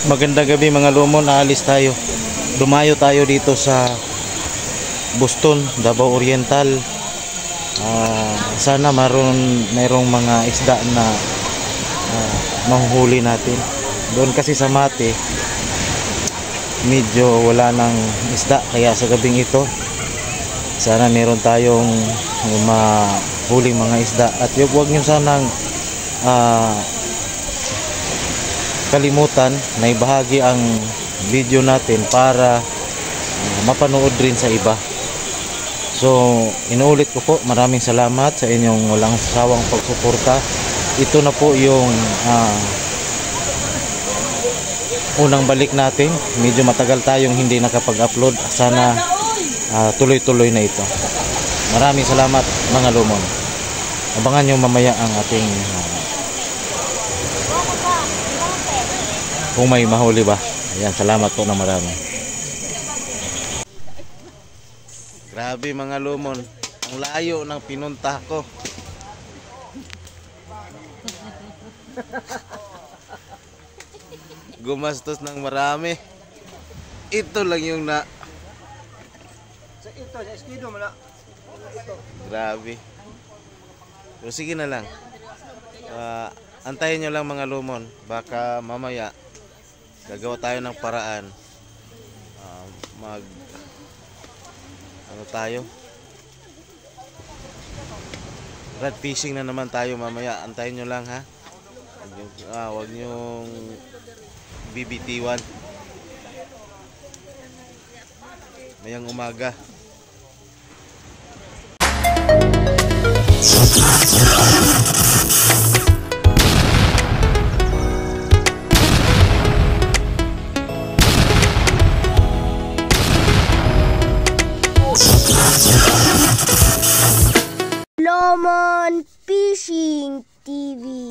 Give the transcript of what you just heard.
Magandang gabi mga lumon, naalis tayo. Dumayo tayo dito sa Boston, Davao Oriental. Sana mayroong mga isda na mahuhuli natin. Doon kasi sa Mate, medyo wala ng isda, kaya sa gabing ito sana meron tayong mahuling mga isda. At huwag nyo sanang kalimutan na ibahagi ang video natin para mapanood rin sa iba. So inuulit ko po, maraming salamat sa inyong walang sawang pagsuporta. Ito na po yung unang balik natin. Medyo matagal tayong hindi nakapag-upload. Sana tuloy-tuloy na ito. Maraming salamat mga lumon. Abangan nyo mamaya ang ating kung may mahuli ba. Ayan, salamat po na marami. Grabe mga lumon, ang layo ng pinunta ko. Gumastos ng marami. Ito lang yung na ito, sa eskido mo na. Grabe. Pero sige na lang. Antayin nyo lang mga lumon. Baka mamaya gagawa tayo ng paraan. Ano tayo? Rod fishing na naman tayo mamaya. Antayin nyo lang ha. Huwag nyong BBT1 mayang umaga. Lomon Fishing TV.